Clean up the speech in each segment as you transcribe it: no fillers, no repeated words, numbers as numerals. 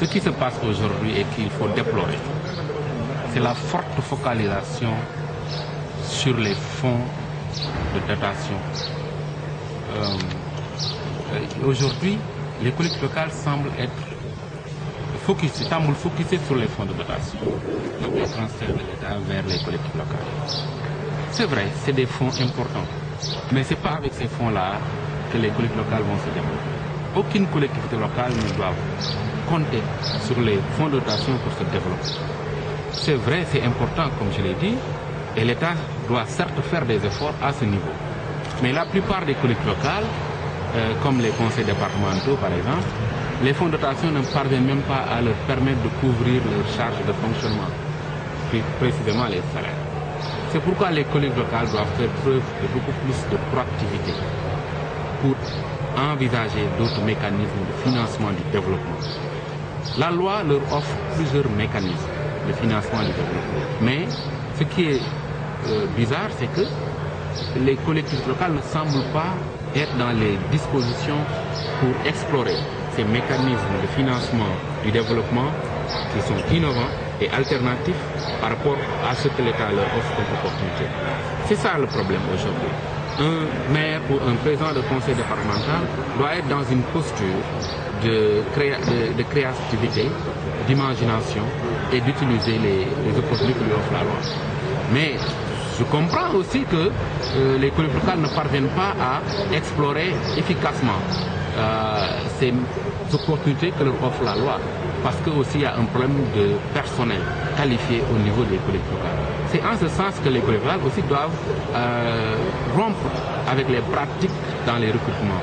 Ce qui se passe aujourd'hui et qu'il faut déplorer, c'est la forte focalisation sur les fonds de dotation. Aujourd'hui, les collectivités locales semblent être focusées sur les fonds de dotation, donc les transferts de l'État vers les collectivités locales. C'est vrai, c'est des fonds importants, mais ce n'est pas avec ces fonds-là que les collectivités locales vont se développer. Aucune collectivité locale ne doit compter sur les fonds de dotation pour se développer. C'est vrai, c'est important, comme je l'ai dit, et l'État doit certes faire des efforts à ce niveau. Mais la plupart des collectivités locales, comme les conseils départementaux par exemple, les fonds de dotation ne parviennent même pas à leur permettre de couvrir leurs charges de fonctionnement, plus précisément les salaires. C'est pourquoi les collectivités locales doivent faire preuve de beaucoup plus de proactivité pour envisager d'autres mécanismes de financement du développement. La loi leur offre plusieurs mécanismes de financement du développement. Mais ce qui est bizarre, c'est que les collectivités locales ne semblent pas être dans les dispositions pour explorer ces mécanismes de financement du développement qui sont innovants et alternatifs par rapport à ce que l'État leur offre comme opportunité. C'est ça le problème aujourd'hui. Un maire ou un président de conseil départemental doit être dans une posture de créativité, d'imagination et d'utiliser les opportunités que lui offre la loi. Mais je comprends aussi que les collectivités locales ne parviennent pas à explorer efficacement ces opportunités que leur offre la loi, parce qu'il aussi y a un problème de personnel qualifié au niveau des collectivités locales. C'est en ce sens que les collectivités locales aussi doivent rompre avec les pratiques dans les recrutements.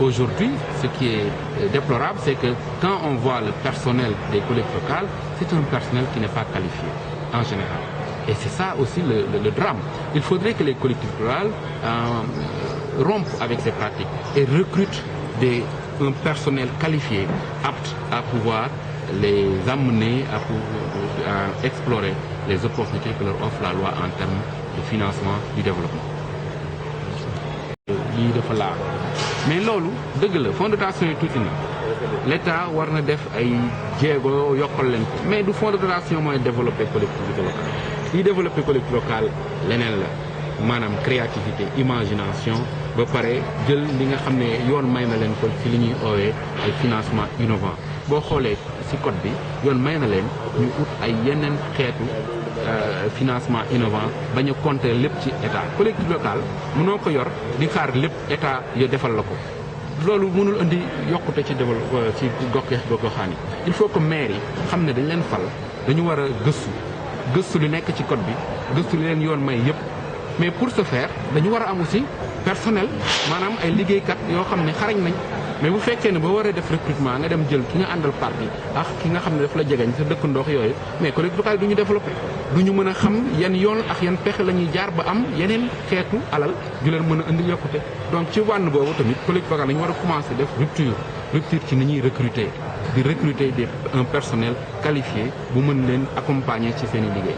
Aujourd'hui, ce qui est déplorable, c'est que quand on voit le personnel des collectivités locales, c'est un personnel qui n'est pas qualifié, en général. Et c'est ça aussi le drame. Il faudrait que les collectivités locales rompent avec ces pratiques et recrutent un personnel qualifié, apte à pouvoir les amener à explorer les opportunités que leur offre la loi en termes de financement du développement. lii dafa laal mais loolu dëgg la fonds de dotation yi tuuti na l'État war na def ay jéego yokkal leen ko mais du fonds de dotation mooy développer collectivité locale yi développer collectivité locale leneen la maanaam créativité imagination ba pare jël li nga xam ne yoon may na leen ko ci li ñuy oowee ay financement innovant boo xoolee ci code bi yoon may na leen ñu ut ay yeneen xeetu financement innovant bañ a compter lépp ci état collectivité locale mënoo ko yor di xaar lépp état yo defal la ko loolu mënul indi yokkute ci développement ci gox-goxaan yi il faut que maire yi xam ne dañ leen fal dañu war a gëstu li nekk ci code bi gëstu li leen yoon may yëpp mais pour ce faire dañu war a am aussi personnel maanaam ay liggéeykat yoo xam ne xarañ nañ mais bu fekkee ne boo waree def recrutement nga dem jël ki nga àndal parti ak ki nga xam ne daf la jegeñ sa dëkk ndox yooyu mais collectivité locale du ñu développé du ñu mën a xam yan yoon ak yan pexe la ñuy jaar ba am yeneen xeetu alal ju leen mën a indi yokkute donc ci wànn boobu tamit collectivité locale dañu war a commencé def rupture ci ni ñuy recruter un personnel qualifié bu mën leen accompagner ci seen i liggéey